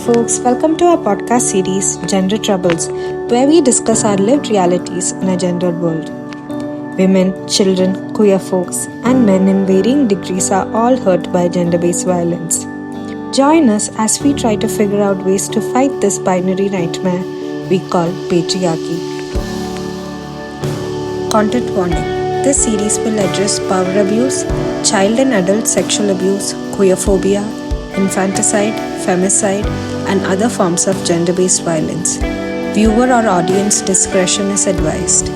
folks, welcome to our podcast series, Gender Troubles, where we discuss our lived realities in a gendered world. Women, children, queer folks, and men in varying degrees are all hurt by gender based violence. Join us as we try to figure out ways to fight this binary nightmare we call patriarchy. Content warning: this series will address power abuse, child and adult sexual abuse, queerphobia, infanticide, femicide, and other forms of gender based violence. Viewer or audience discretion is advised.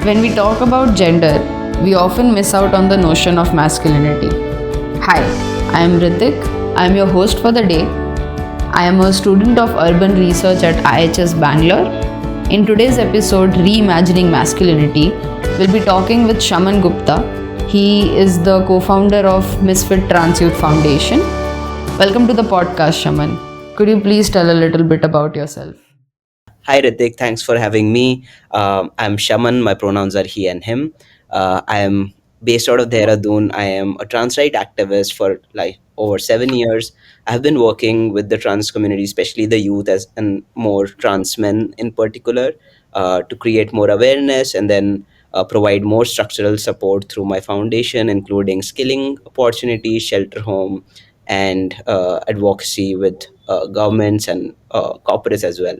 When we talk about gender, we often miss out on the notion of masculinity. Hi, I am Ritik. I am your host for the day. I am a student of urban research at IHS Bangalore. In today's episode, Reimagining Masculinity, we'll be talking with Shaman Gupta. He is the co-founder of Misfyt TransYouth Foundation. Welcome to the podcast, Shaman. Could you please tell a little bit about yourself? Hi Ritik, thanks for having me. I'm Shaman, my pronouns are he and him. I am based out of Dehradun. I am a trans right activist for like over 7 years. I've been working with the trans community, especially the youth as and more trans men in particular, to create more awareness and then provide more structural support through my foundation, including skilling opportunities, shelter home, and advocacy with governments and corporates as well.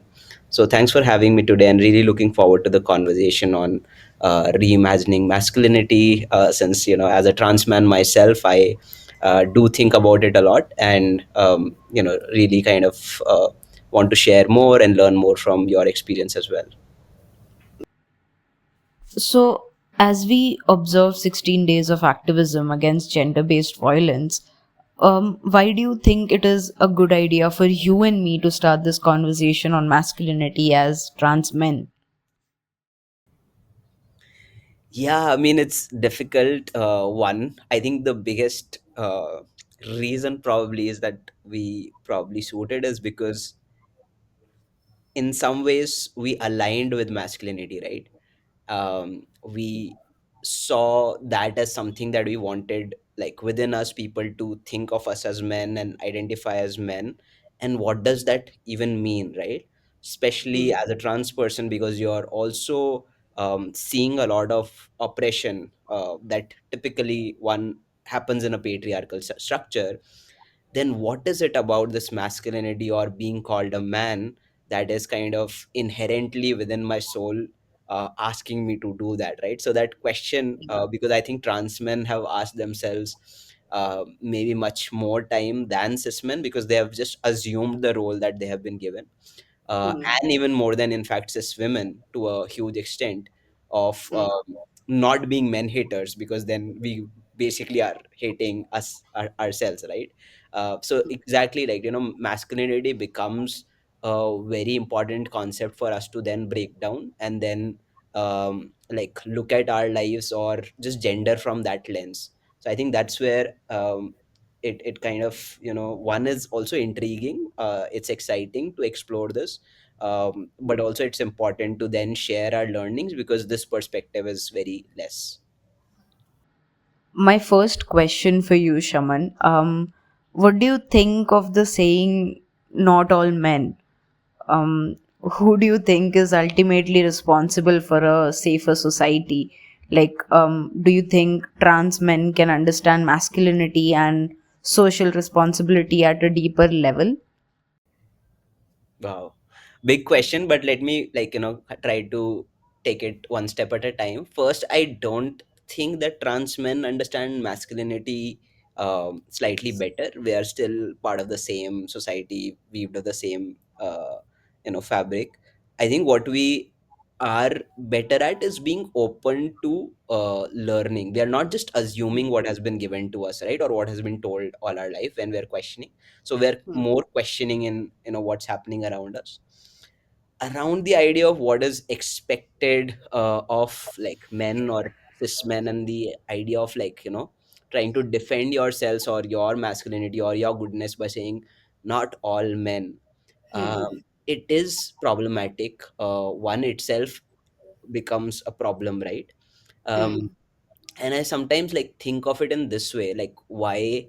So thanks for having me today, and really looking forward to the conversation on reimagining masculinity. Since as a trans man myself, I do think about it a lot, and really kind of want to share more and learn more from your experience as well. So, as we observe 16 days of activism against gender based violence, why do you think it is a good idea for you and me to start this conversation on masculinity as trans men? Yeah, I mean it's difficult. One, I think the biggest reason probably is that we probably suited is because in some ways we aligned with masculinity, right? We saw that as something that we wanted, like within us, people to think of us as men and identify as men. And what does that even mean, right? Especially as a trans person, because you're also seeing a lot of oppression that typically one happens in a patriarchal structure. Then what is it about this masculinity or being called a man that is kind of inherently within my soul, asking me to do that, right? So that question, because I think trans men have asked themselves maybe much more time than cis men, because they have just assumed the role that they have been given, and even more than in fact cis women to a huge extent, of not being men haters, because then we basically are hating us ourselves, right? So exactly, like masculinity becomes a very important concept for us to then break down and then like look at our lives or just gender from that lens. So I think that's where it kind of, one is also intriguing, it's exciting to explore this, but also it's important to then share our learnings because this perspective is very less. My first question for you, Shaman, what do you think of the saying, not all men? um, who do you think is ultimately responsible for a safer society? Like, do you think trans men can understand masculinity and social responsibility at a deeper level? Wow. Big question, but let me, like, try to take it one step at a time. First, I don't think that trans men understand masculinity slightly better. We are still part of the same society, weaved of the same, fabric. I think what we are better at is being open to learning. We are not just assuming what has been given to us, right? Or what has been told all our life when we're questioning. So we're more questioning in what's happening around us, around the idea of what is expected of like men or cis men, and the idea of, like, trying to defend yourselves or your masculinity or your goodness by saying not all men. It is problematic. One itself becomes a problem, right? um, and I sometimes like think of it in this way, like, why?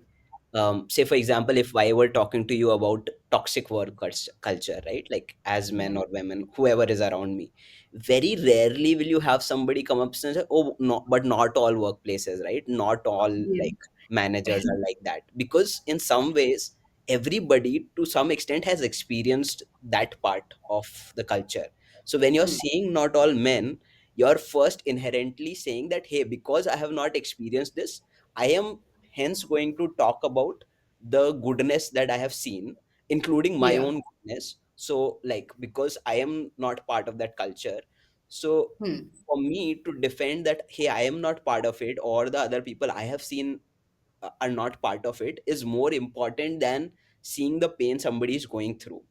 say for example, if I were talking to you about toxic work culture, right, like as men or women, whoever is around me, very rarely will you have somebody come up and say, oh no, but not all workplaces, right, not all Yeah. like managers are like that, because in some ways everybody to some extent has experienced that part of the culture. So when you're Hmm. saying not all men, you're first inherently saying that, hey, because I have not experienced this, I am hence going to talk about the goodness that I have seen, including my Yeah. own goodness. So like, because I am not part of that culture, so Hmm. for me to defend that, hey, I am not part of it, or the other people I have seen are not part of it, is more important than seeing the pain somebody is going through.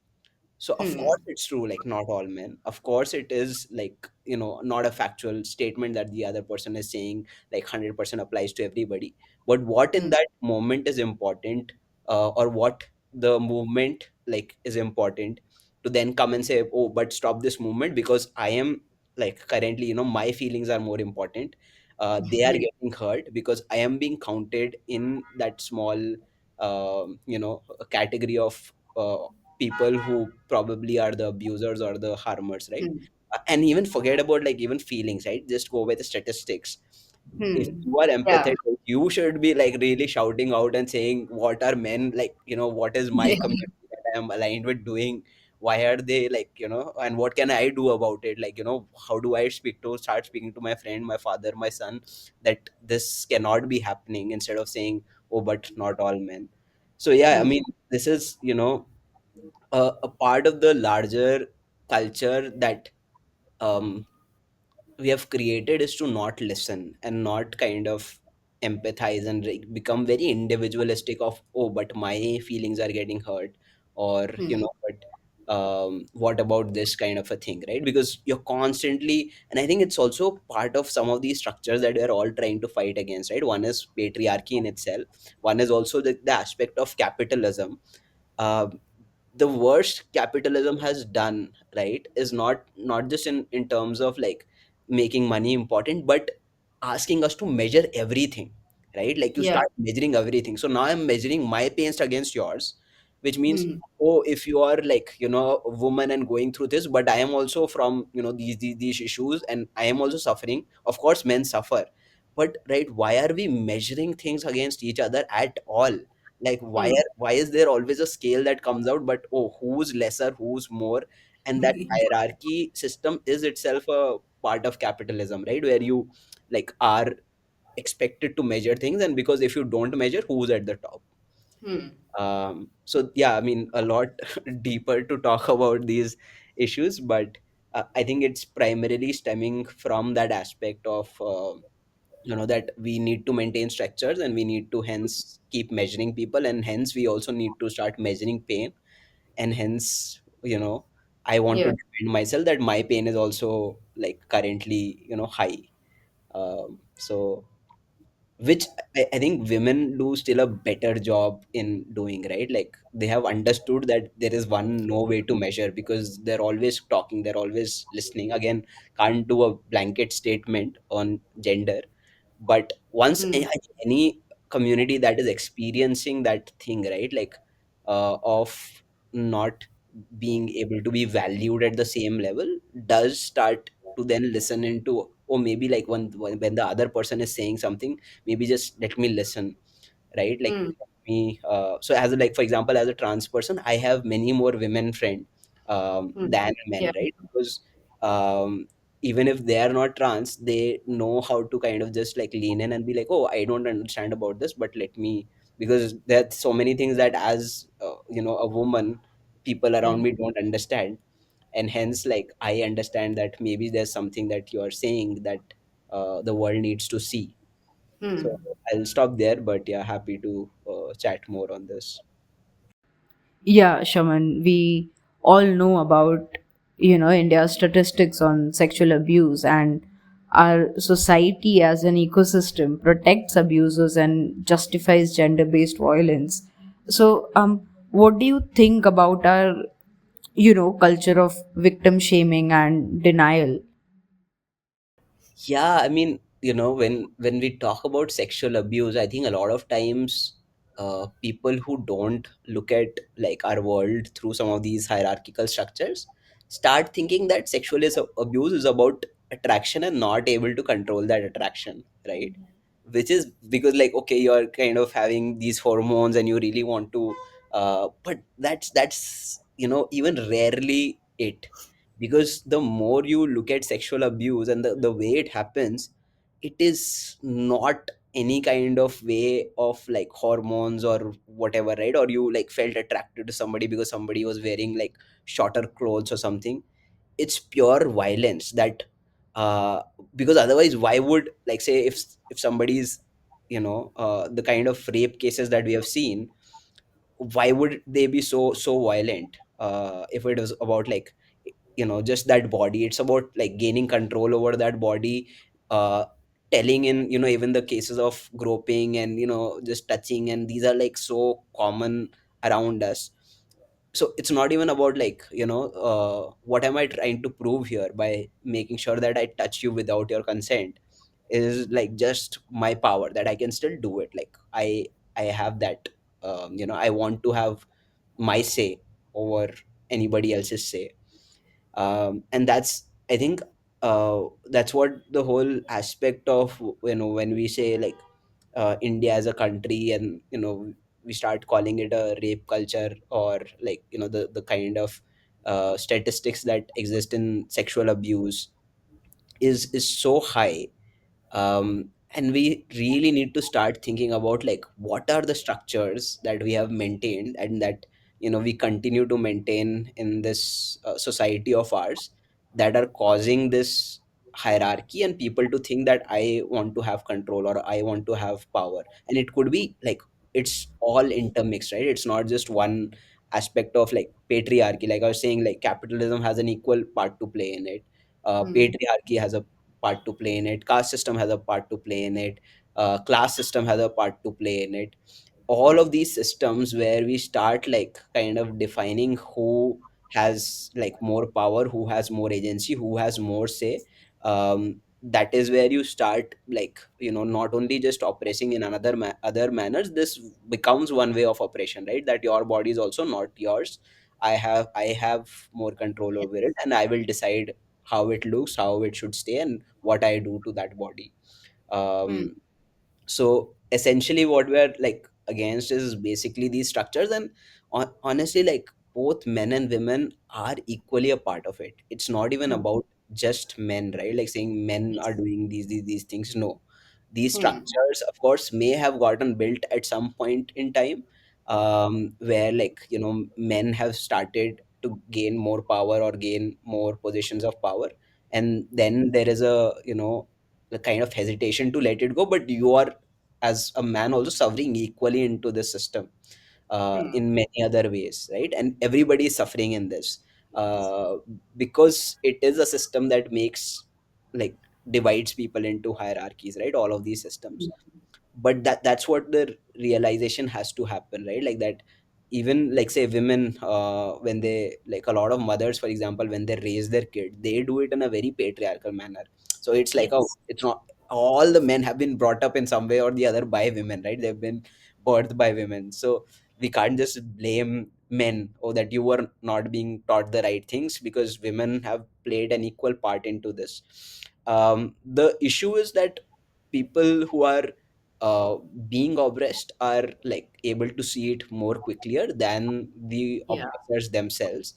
So of Hmm. course it's true, like not all men. Of course it is like, not a factual statement that the other person is saying like 100% applies to everybody. But what in Hmm. that moment is important, or what the movement like is important, to then come and say, oh, but stop this movement because I am like currently, my feelings are more important. They are Yeah. getting hurt because I am being counted in that small, category of people who probably are the abusers or the harmers, right? Hmm. And even forget about like even feelings, right? Just go by the statistics. If Hmm. you are Yeah. empathetic, you should be like really shouting out and saying, what are men like, what is my Yeah. community that I am aligned with doing? Why are they like, and what can I do about it? Like, how do I start speaking to my friend, my father, my son, that this cannot be happening, instead of saying, oh, but not all men. So yeah, I Hmm. mean, this is, a part of the larger culture that um, we have created, is to not listen and not kind of empathize and become very individualistic of, oh, but my feelings are getting hurt, or Hmm. but what about this kind of a thing, right? Because you're constantly, and I think it's also part of some of these structures that we're all trying to fight against, right? One is patriarchy in itself, one is also the aspect of capitalism. uh, the worst capitalism has done, right, is not just in terms of like making money important, but asking us to measure everything, right? Like you Yeah. start measuring everything. So now I'm measuring my pains against yours, which means, Hmm. oh, if you are like, a woman and going through this, but I am also from, these issues, and I am also suffering. Of course men suffer, but right, why are we measuring things against each other at all? Like Hmm. why is there always a scale that comes out, but oh, who's lesser, who's more? And that hierarchy system is itself a part of capitalism, right, where you like are expected to measure things, and because if you don't measure, who's at the top? Hmm. So yeah, I mean, a lot deeper to talk about these issues, but I think it's primarily stemming from that aspect of that we need to maintain structures, and we need to hence keep measuring people, and hence we also need to start measuring pain. And hence, I want to Yeah. defend myself that my pain is also like currently, high. So which I think women do still a better job in doing, right? Like they have understood that there is one no way to measure, because they're always talking, they're always listening. Again, can't do a blanket statement on gender, but once Hmm. I think any community that is experiencing that thing, right, like of not being able to be valued at the same level, does start to then listen into, or maybe like when the other person is saying something, maybe just let me listen, right? Like Hmm. me, so as a, like for example, as a trans person, I have many more women friend Hmm. than men, Yeah. right? Because um, even if they are not trans, they know how to kind of just like lean in and be like, oh, I don't understand about this, but let me, because there's so many things that as a woman, people around Hmm. me don't understand. And hence like I understand that maybe there's something that you're saying that the world needs to see. So Hmm. I'll stop there, but yeah, happy to chat more on this. Yeah, Shaman, we all know about, India's statistics on sexual abuse, and our society as an ecosystem protects abusers and justifies gender-based violence. So, what do you think about our, culture of victim shaming and denial? Yeah, I mean, when we talk about sexual abuse, I think a lot of times people who don't look at like our world through some of these hierarchical structures start thinking that abuse is about attraction and not able to control that attraction, right? Which is because like, okay, you're kind of having these hormones and you really want to, but that's even rarely it. Because the more you look at sexual abuse and the way it happens, it is not any kind of way of like hormones or whatever, right? Or you like felt attracted to somebody because somebody was wearing like shorter clothes or something. It's pure violence that, uh because otherwise why would, like, say, if somebody's, the kind of rape cases that we have seen, why would they be so violent? If it was about like, just that body, it's about like gaining control over that body, uh telling in, even the cases of groping and just touching, and these are like so common around us. So it's not even about like, what am I trying to prove here by making sure that I touch you without your consent. Is like just my power that I can still do it. Like I have that, I want to have my say over anybody else's say. And that's, I think, that's what the whole aspect of, when we say like, India as a country, and we start calling it a rape culture, or like, the kind of statistics that exist in sexual abuse is so high. And we really need to start thinking about like, what are the structures that we have maintained and that we continue to maintain in this society of ours, that are causing this hierarchy and people to think that I want to have control or I want to have power. And it could be like, it's all intermixed, right? It's not just one aspect of like patriarchy. Like I was saying, like capitalism has an equal part to play in it. Patriarchy has a part to play in it, caste system has a part to play in it, class system has a part to play in it. All of these systems where we start like kind of defining who has like more power, who has more agency, who has more say. That is where you start like, not only just operating in other manners. This becomes one way of operation, right? That your body is also not yours. I have more control over it, and I will decide how it looks, how it should stay, and what I do to that body. um so essentially what we're like against is basically these structures. And honestly, like, both men and women are equally a part of it. It's not even about just men, right? Like saying men are doing these things. No, these structures of course may have gotten built at some point in time, where like, men have started to gain more power or gain more positions of power, and then there is a, the kind of hesitation to let it go. But you are, as a man, also suffering equally into this system, in many other ways, right? And everybody is suffering in this, uh, because it is a system that makes like divides people into hierarchies, right? All of these systems. But that's what the realization has to happen, right? Like that, even like say women, when they, like a lot of mothers for example, when they raise their kid, they do it in a very patriarchal manner. So it's like, oh, it's not all the men have been brought up in some way or the other by women, right? They've been birthed by women. So we can't just blame men, or that you were not being taught the right things, because women have played an equal part into this. The issue is that people who are uh, being oppressed are like able to see it more quickly than the oppressors themselves.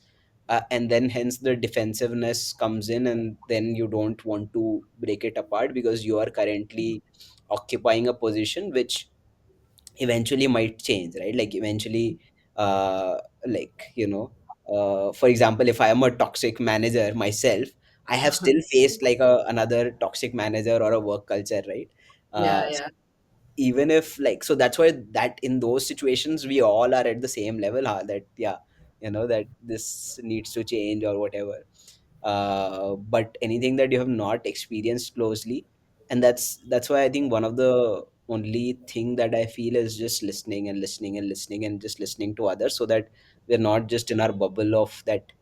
And then hence the defensiveness comes in, and then you don't want to break it apart because you are currently occupying a position which eventually might change, right? Like eventually, uh like, for example, if I am a toxic manager myself, I have still faced like another toxic manager or a work culture, right? Even if like, so that's why that in those situations we all are at the same level, that yeah, that this needs to change or whatever. But anything that you have not experienced closely, and that's why I think one of the only thing that I feel is just listening and listening and listening and just listening to others, so that we're not just in our bubble of that.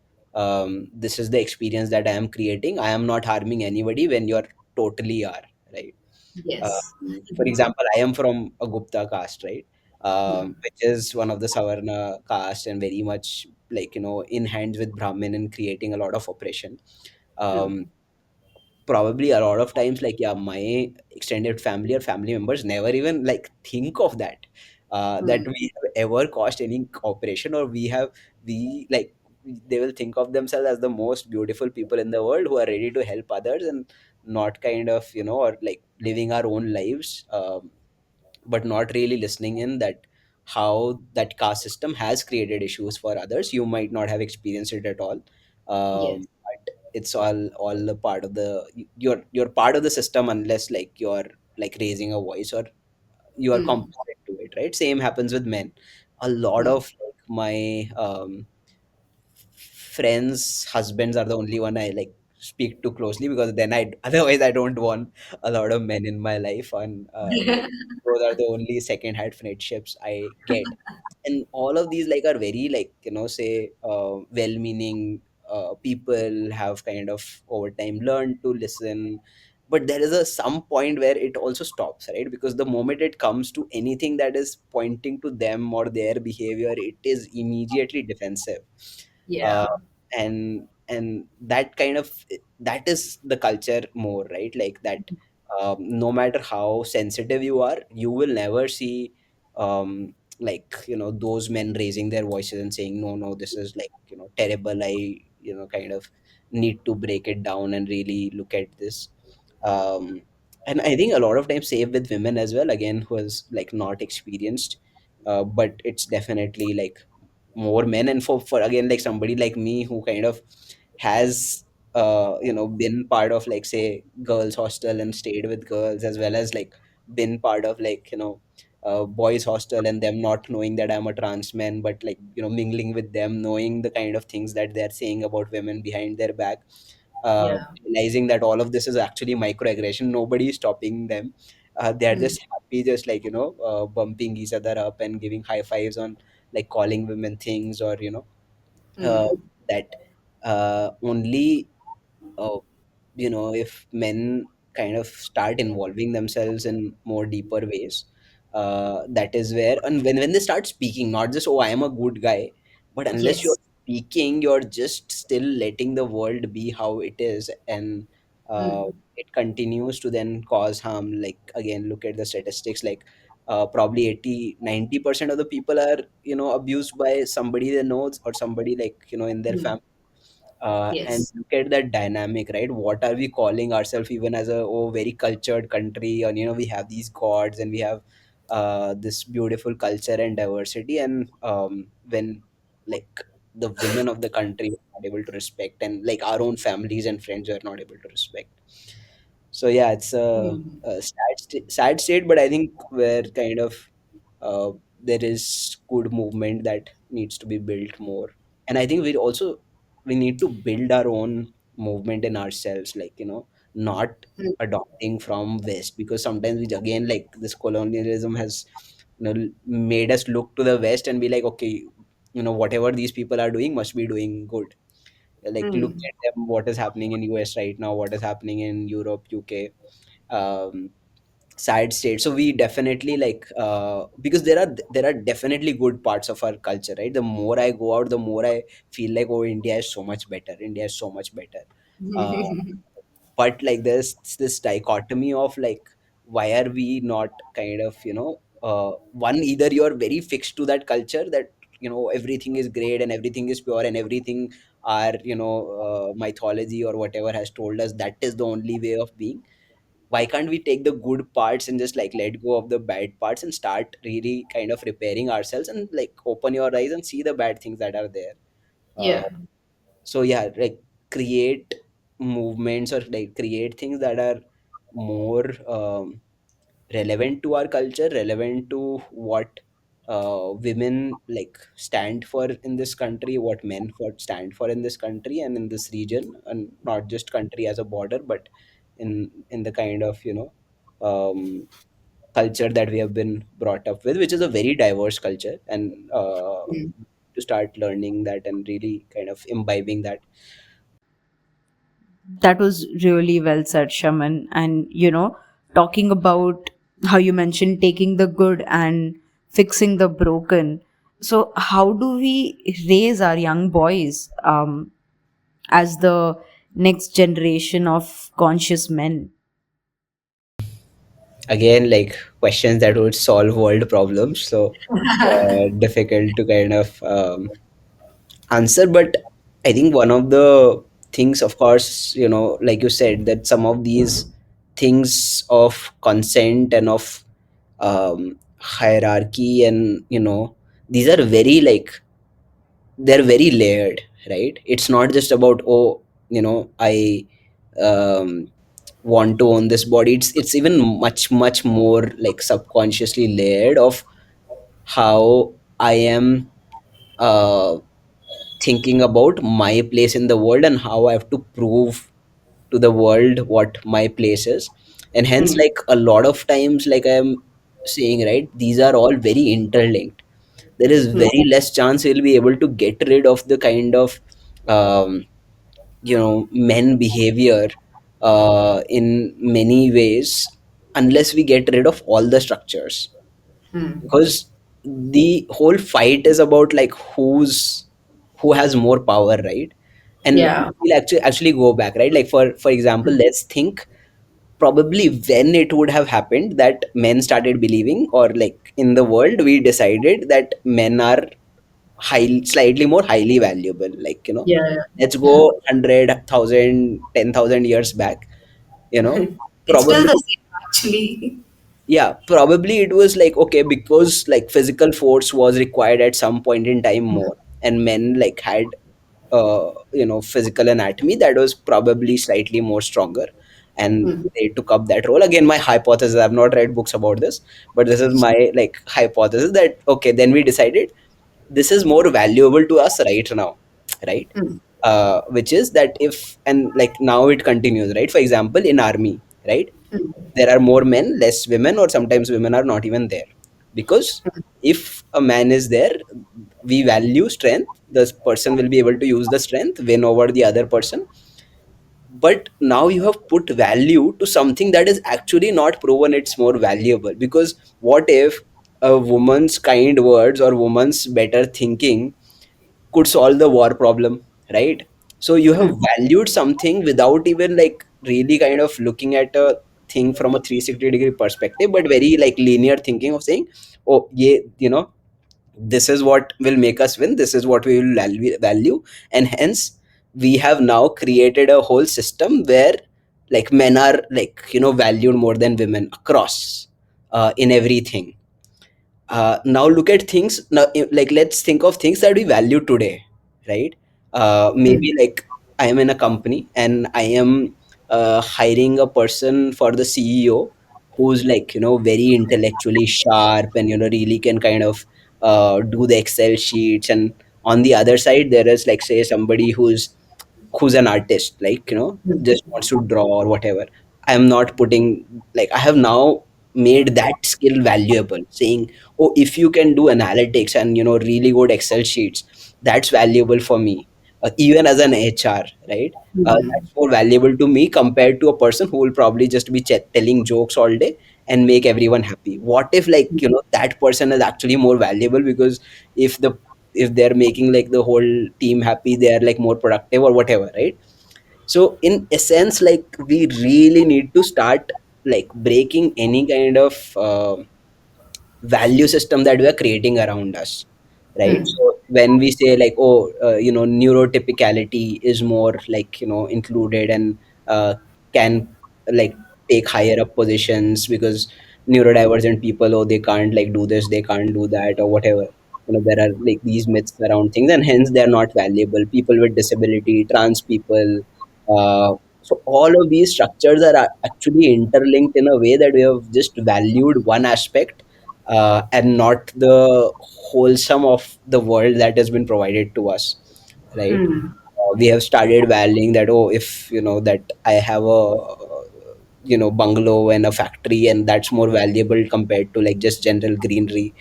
This is the experience that I am creating, I am not harming anybody, when you're totally are, right? For example, I am from a Gupta caste, right? which is one of the Savarna caste and very much like, in hands with Brahmin and creating a lot of oppression. True. Um, Probably a lot of times, like, yeah, my extended family or family members never even like think of that, that Hmm. we have ever caused any operation, or we like, they will think of themselves as the most beautiful people in the world who are ready to help others and not kind of, or like living our own lives, but not really listening in that how that caste system has created issues for others. You might not have experienced it at all, Yes. but it's all a part of the, you're part of the system unless like you're like raising a voice or you are Hmm. complicit to it, right? Same happens with men. A lot Hmm. of like my friends husbands are the only one I like speak to closely, because then I otherwise I don't want a lot of men in my life, and those are the only second hand friendships I get. And all of these like are very like, say, well meaning people have kind of over time learned to listen, but there is a some point where it also stops, right? Because the moment it comes to anything that is pointing to them or their behavior, it is immediately defensive. uh, Yeah. and that kind of, that is the culture more, right? Like that, no matter how sensitive you are, you will never see like, those men raising their voices and saying, no, no, this is like, terrible, I, kind of need to break it down and really look at this. um and I think a lot of times same with women as well, again, who is like not experienced, but it's definitely like more men. And for again, like somebody like me who kind of has been part of like, say, girls hostel and stayed with girls, as well as like been part of like, boys hostel, and them not knowing that I'm a trans man, but like, mingling with them, knowing the kind of things that they're saying about women behind their back, Yeah. realizing that all of this is actually microaggression. Nobody is stopping them. They're Hmm. just happy, just like, bumping each other up and giving high fives on like calling women things, or uh, Hmm. that only if men kind of start involving themselves in more deeper ways, that is where, and when they start speaking, not just, oh, I am a good guy, but unless you're Yes. speaking, you're just still letting the world be how it is. And uh, Hmm. it continues to then cause harm. Like, again, look at the statistics, like probably 80-90% of the people are abused by somebody they know, or somebody like, in their Hmm. family. And Yes. look at that dynamic, right? What are we calling ourselves, even as a, oh, very cultured country, and we have these gods, and we have this beautiful culture and diversity, and when like the women of the country are not able to respect, and like our own families and friends are not able to respect. So yeah, it's Hmm. a sad state, but I think where kind of uh, there is good movement that needs to be built more. And I think we need to build our own movement in ourselves, like, not Hmm. adopting from West, because sometimes we again, like, this colonialism has made us look to the West and be like, okay, whatever these people are doing must be doing good. Like, look Hmm. at them, what is happening in US right now, what is happening in Europe, UK, um, side state. So we definitely like, because there are definitely good parts of our culture, right? The more I go out, the more I feel like, oh, India is so much better, India is so much better. uh, but like there's this dichotomy of like, why are we not kind of, one, either you're very fixed to that culture, that everything is great and everything is pure and everything, our mythology or whatever has told us that is the only way of being. Why can't we take the good parts and just like let go of the bad parts and start really kind of repairing ourselves, and like open your eyes and see the bad things that are there. uh, Yeah. so yeah, like, create movements or like create things that are more relevant to our culture, relevant to what women like stand for in this country, what men for stand for in this country and in this region, and not just country as a border, but in the kind of culture that we have been brought up with, which is a very diverse culture, and Hmm. to start learning that and really kind of imbibing that. That was really well said, Shaman. And, talking about how you mentioned taking the good and fixing the broken. So, how do we raise our young boys as the next generation of conscious men? Again, like questions that would solve world problems, so difficult to kind of answer. But I think one of the things, of course, like you said, that some of these things of consent and of hierarchy, and these are very like, they're very layered, right? It's not just about, oh, I um, want to own this body. It's even much much more like subconsciously layered of how I am uh, thinking about my place in the world, and how I have to prove to the world what my place is. And hence, Hmm. like a lot of times, like I am saying, right, these are all very interlinked. There is Hmm. very less chance we'll be able to get rid of the kind of um, men behavior in many ways, unless we get rid of all the structures. Hmm. Because the whole fight is about like who has more power, right? And Yeah. we'll actually go back, right? Like for example, let's think probably when it would have happened that men started believing, or like in the world we decided that men are slightly more highly valuable, like Yeah. let's Yeah. go 100,000, 10,000 years back, you know It's still probably. the same, actually. Yeah, probably it was like, okay, because like physical force was required at some point in time more, and men like had physical anatomy that was probably slightly more stronger, and Hmm. they took up that role. Again, my hypothesis, I've not read books about this, but this is my like hypothesis, that okay, then we decided this is more valuable to us right now, right? Hmm. Which is that if, and like now it continues, right? For example, in army, right, there are more men, less women, or sometimes women are not even there. Because if a man is there, we value strength. The person will be able to use the strength, win over the other person. But now you have put value to something that is actually not proven it's more valuable. Because what if a woman's kind words or woman's better thinking could solve the war problem, right? So you have valued something without even like really kind of looking at a thing from a 360-degree perspective, but very like linear thinking of saying, oh yeah, this is what will make us win, this is what we will value. And hence we have now created a whole system where like men are like valued more than women across in everything. Now look at things now, like let's think of things that we value today, right? Maybe like I am in a company and I am hiring a person for the CEO who's like very intellectually sharp, and really can kind of do the Excel sheets. And on the other side there is like, say, somebody who's an artist, like just wants to draw or whatever. I am not putting, like I have now made that skill valuable, saying, oh, if you can do analytics and really good Excel sheets, that's valuable for me, even as an HR, right? That's more valuable to me compared to a person who will probably just be telling jokes all day and make everyone happy. What if like that person is actually more valuable, because if the if they're making like the whole team happy, they are like more productive or whatever, right? So in essence, like we really need to start like breaking any kind of value system that we are creating around us, right? So when we say like, oh, neurotypicality is more like included, and can like take higher up positions, because neurodivergent people, oh, they can't like do this, they can't do that, or whatever. There are like these myths around things, and hence they are not valuable. People with disability, trans people, so all of these structures are actually interlinked in a way that we have just valued one aspect, and not the wholesome of the world that has been provided to us, right? We have started valuing that, oh, if that I have a bungalow and a factory, and that's more valuable compared to like just general greenery,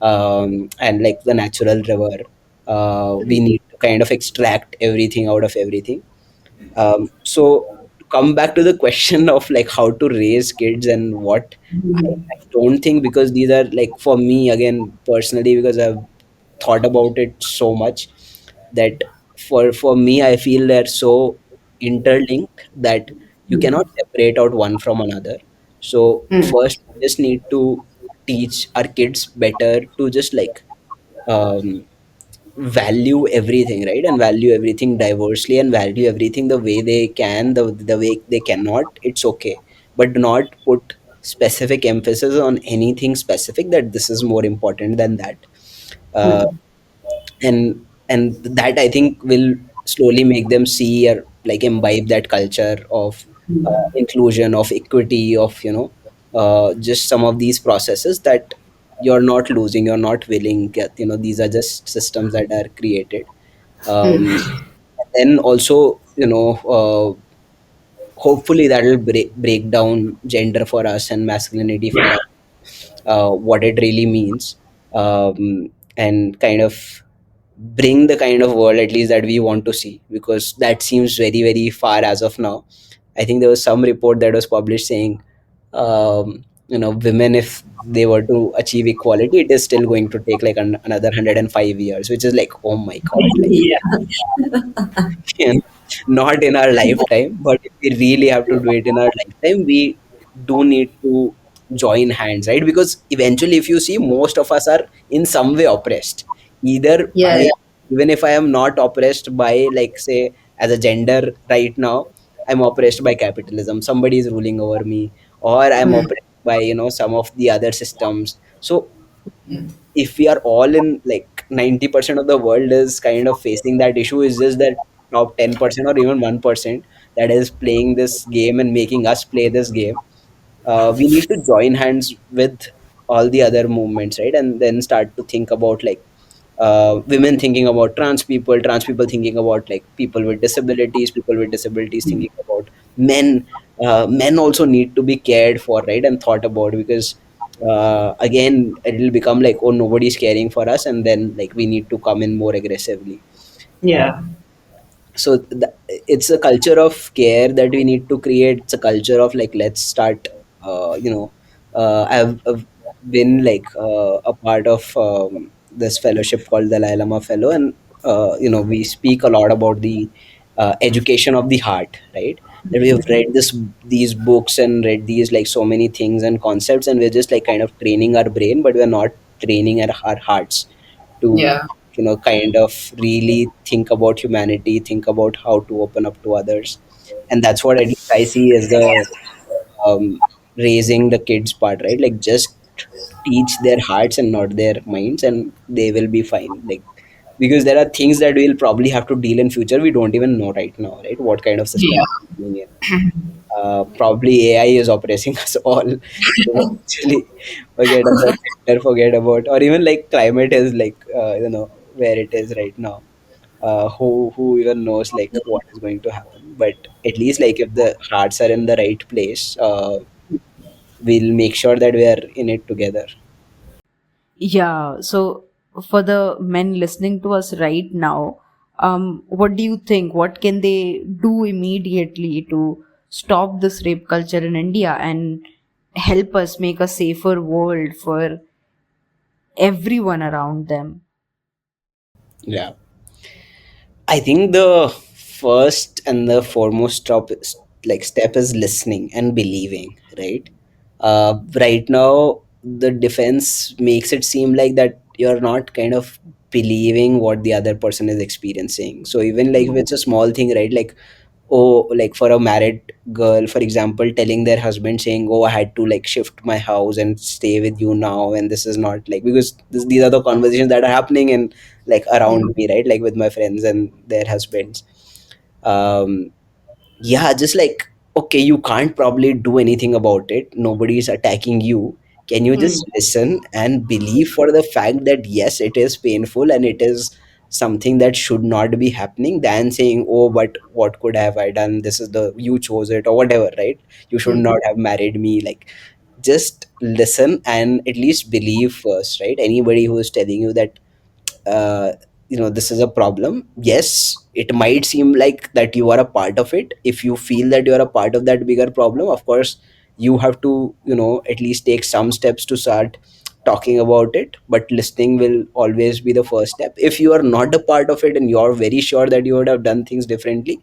and like the natural river. We need to kind of extract everything out of everything. So to come back to the question of like how to raise kids and what, I don't think, because these are like, for me again personally, because I've thought about it so much, that for me I feel they're so interlinked that you cannot separate out one from another. So first we just need to teach our kids better to just like um, value everything, right? And value everything diversely, and value everything the way they can, the way they cannot, it's okay. But do not put specific emphasis on anything specific, that this is more important than that. uh, and that I think will slowly make them see or like imbibe that culture of inclusion, of equity, of just some of these processes that you're not losing, you're not willing, these are just systems that are created. And then also, hopefully that will break down gender for us and masculinity for us, what it really means, and kind of bring the kind of world at least that we want to see, because that seems very very far as of now. I think there was some report that was published saying, women, if they were to achieve equality, it is still going to take like another 105 years, which is like, oh my god, like Yeah. and not in our lifetime. But if we really have to do it in our lifetime, we do need to join hands, right? Because eventually, if you see, most of us are in some way oppressed, either Yeah. by, even if I am not oppressed by, like, say, as a gender right now, I'm oppressed by capitalism. Somebody is ruling over me, or I'm oppressed by, some of the other systems. So if we are all in, like, 90% of the world is kind of facing that issue, is just that top 10% or even 1% that is playing this game and making us play this game. We need to join hands with all the other movements, right? And then start to think about, like, women thinking about trans people thinking about, like, people with disabilities thinking about men. Men also need to be cared for, right, and thought about, because again it will become like, oh, nobody's caring for us, and then like we need to come in more aggressively. uh, Yeah. so it's a culture of care that we need to create. It's a culture of, like, let's start, I've been like a part of this fellowship called the Dalai Lama Fellow, and we speak a lot about the education of the heart, right? That we have read these books and read these, like, so many things and concepts, and we're just like kind of training our brain, but we're not training our hearts to, Yeah. kind of really think about humanity, think about how to open up to others. And that's what at least I see as the raising the kids part, right? Like, just teach their hearts and not their minds, and they will be fine. Like, because there are things that we'll probably have to deal in future, we don't even know right now, right? What kind of system Yeah. we're living in. Probably AI is oppressing us all. Eventually, forget about gender, forget about, or even like climate is like, where it is right now. Who even knows like what is going to happen? But at least, like, if the hearts are in the right place, we'll make sure that we are in it together. Yeah, so for the men listening to us right now, what do you think? What can they do immediately to stop this rape culture in India and help us make a safer world for everyone around them? Yeah. I think the first and the foremost step is listening and believing, right? Right now, the defense makes it seem like that you're not kind of believing what the other person is experiencing. So even like if it's a small thing, right? Like, oh, like for a married girl, for example, telling their husband, saying, oh, I had to like shift my house and stay with you now, and this is not like, because these are the conversations that are happening in, like, around me, right? Like with my friends and their husbands. um yeah, just like, okay, you can't probably do anything about it, nobody's attacking you. Can you just listen and believe for the fact that yes, it is painful and it is something that should not be happening, than saying, oh, but what could have I done, this is the, you chose it or whatever, right? You should not have married me. Like, just listen and at least believe first, right? Anybody who is telling you that, uh, this is a problem. Yes, it might seem like that you are a part of it. If you feel that you are a part of that bigger problem, of course you have to at least take some steps to start talking about it, but listening will always be the first step. If you are not a part of it and you're very sure that you would have done things differently,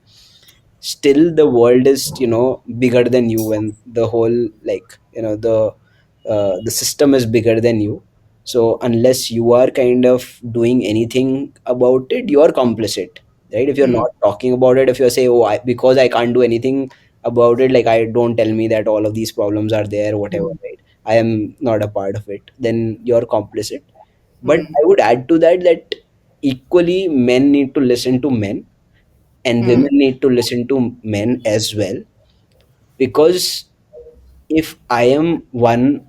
still the world is bigger than you, and the whole, like, the system is bigger than you. So unless you are kind of doing anything about it, you are complicit, right? If you're Hmm. not talking about it, if you're saying, oh, because I can't do anything about it, like, I don't tell me that all of these problems are there, whatever, Hmm. right? I am not a part of it, then you're complicit. But Hmm. I would add to that, that equally men need to listen to men, and Hmm. women need to listen to men as well. Because if I am one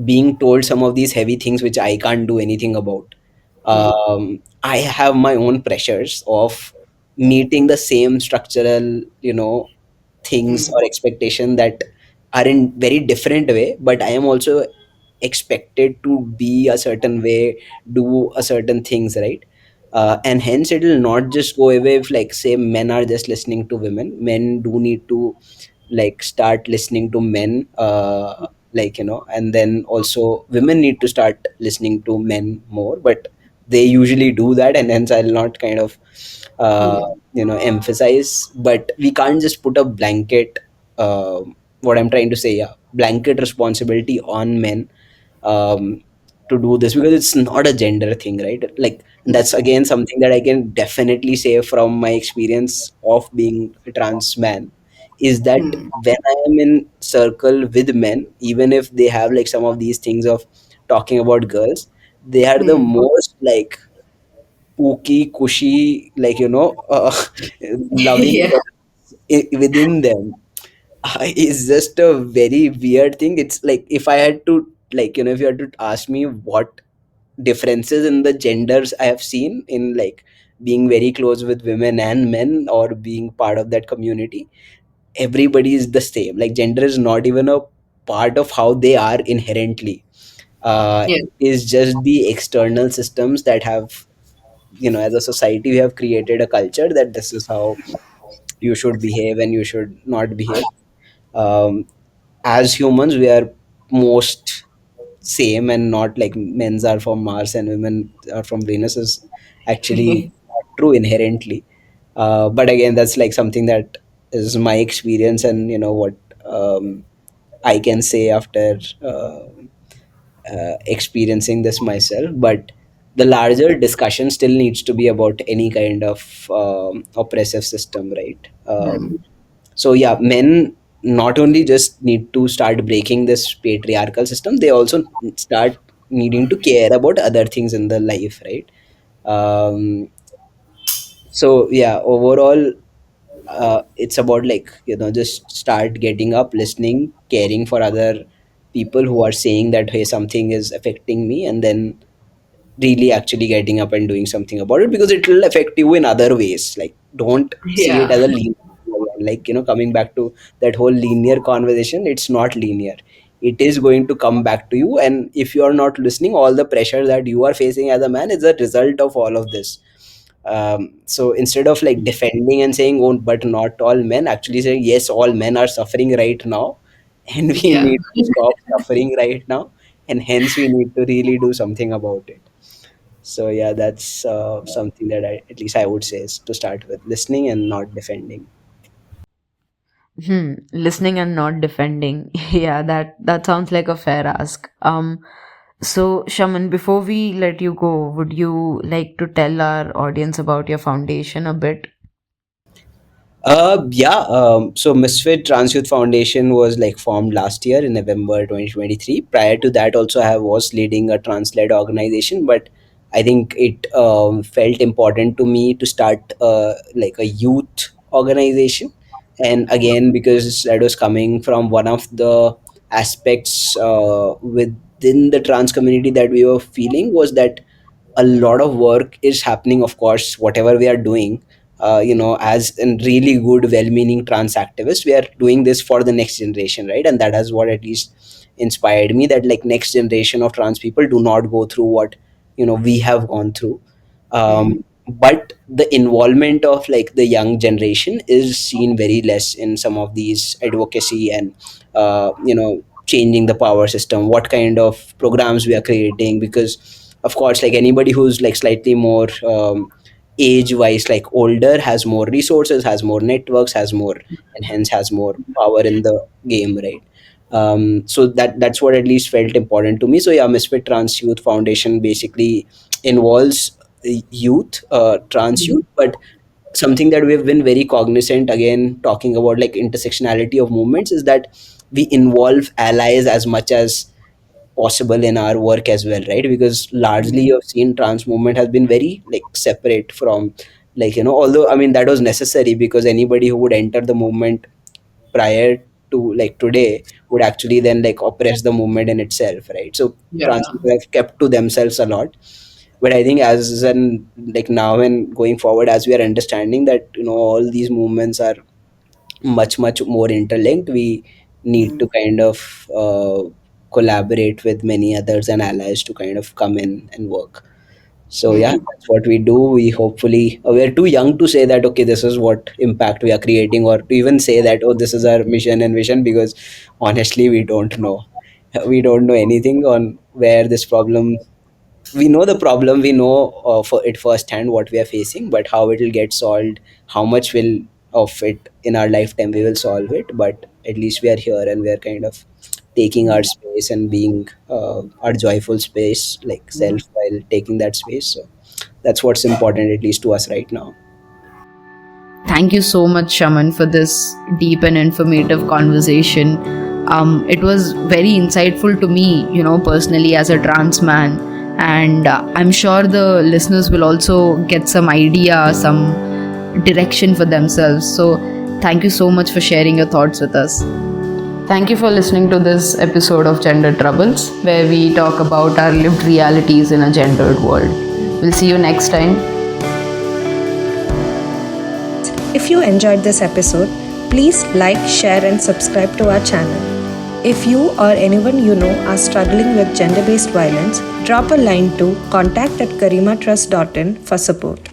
being told some of these heavy things which I can't do anything about, Hmm. I have my own pressures of meeting the same structural things Hmm. or expectation that are in very different way, but I am also expected to be a certain way, do a certain things, right? And hence it will not just go away if, like, say, men are just listening to women. Men do need to, like, start listening to men, like, and then also women need to start listening to men more, but they usually do that, and hence I'll not kind of uh, Hmm. emphasize. But we can't just put a blanket, what I'm trying to say, yeah, blanket responsibility on men, um, to do this, because it's not a gender thing, right? Like, and that's again something that I can definitely say from my experience of being a trans man, is that Hmm. when I am in circle with men, even if they have like some of these things of talking about girls, they are the Hmm. most, like, pooky, cushy, like, loving Yeah. within them. It's just a very weird thing. It's like, if I had to, like, if you had to ask me what differences in the genders I have seen in, like, being very close with women and men, or being part of that community, everybody is the same. Like, gender is not even a part of how they are inherently. Yeah. It is just the external systems that have, as a society, we have created a culture that this is how you should behave and you should not behave. um, as humans, we are most same, and not like men's are from Mars and women are from Venus is actually not true inherently. But again, that's like something that is my experience, and what I can say after experiencing this myself. But the larger discussion still needs to be about any kind of oppressive system, right? Hmm. So yeah, men not only just need to start breaking this patriarchal system, they also start needing to care about other things in the life, right? um, so yeah, overall, it's about, like, just start getting up, listening, caring for other people who are saying that, hey, something is affecting me, and then really actually getting up and doing something about it, because it will affect you in other ways. Like, don't see it Yeah. as a linear, like, coming back to that whole linear conversation. It's not linear. It is going to come back to you, and if you are not listening, all the pressure that you are facing as a man is a result of all of this. So instead of, like, defending and saying, oh, but not all men, actually saying, yes, all men are suffering right now, and we Yeah. need to stop suffering right now, and hence we need to really do something about it. So yeah, that's something that at least I would say, is to start with listening and not defending. Hmm. Listening and not defending. Yeah, that sounds like a fair ask. So Shaman, before we let you go, would you like to tell our audience about your foundation a bit? Yeah. So Misfyt TransYouth Foundation was, like, formed last year in November 2023. Prior to that, also I was leading a trans-led organization, but I think it felt important to me to start like a youth organization. And again, because that was coming from one of the aspects within the trans community that we were feeling, was that a lot of work is happening, of course, whatever we are doing, as a really good, well-meaning trans activist, we are doing this for the next generation, right? And that is what at least inspired me, that, like, next generation of trans people do not go through what we have gone through. But the involvement of like the young generation is seen very less in some of these advocacy and changing the power system, what kind of programs we are creating. Because of course, like anybody who's like slightly more age wise like older has more resources, has more networks, has more, and hence has more power in the game, right? So that's what at least felt important to me. So yeah, Misfyt TransYouth Foundation basically involves youth, trans youth, but something that we've been very cognizant, again talking about like intersectionality of movements, is that we involve allies as much as possible in our work as well, right? Because largely you've seen trans movement has been very like separate from, like, although I mean that was necessary, because anybody who would enter the movement prior to like today would actually then like oppress the movement in itself, right? So Yeah. trans people have kept to themselves a lot. But I think as and like now and going forward, as we are understanding that all these movements are much more interlinked, we need to kind of collaborate with many others and allies to kind of come in and work. So yeah, that's what we do. We hopefully, we're too young to say that okay, this is what impact we are creating, or to even say that oh, this is our mission and vision, because honestly we don't know. We don't know anything on where this problem, we know the problem, we know for it firsthand what we are facing, but how it will get solved, how much will of it in our lifetime we will solve it. But at least we are here and we are kind of taking our space and being our joyful space like self while taking that space. So that's what's important, at least to us right now. Thank you so much, Shaman, for this deep and informative conversation. It was very insightful to me, personally as a trans man. And I'm sure the listeners will also get some idea, some direction for themselves. So, thank you so much for sharing your thoughts with us. Thank you for listening to this episode of Gender Troubles, where we talk about our lived realities in a gendered world. We'll see you next time. If you enjoyed this episode, please like, share, and subscribe to our channel. If you or anyone you know are struggling with gender-based violence, drop a line to contact@garimatrust.in for support.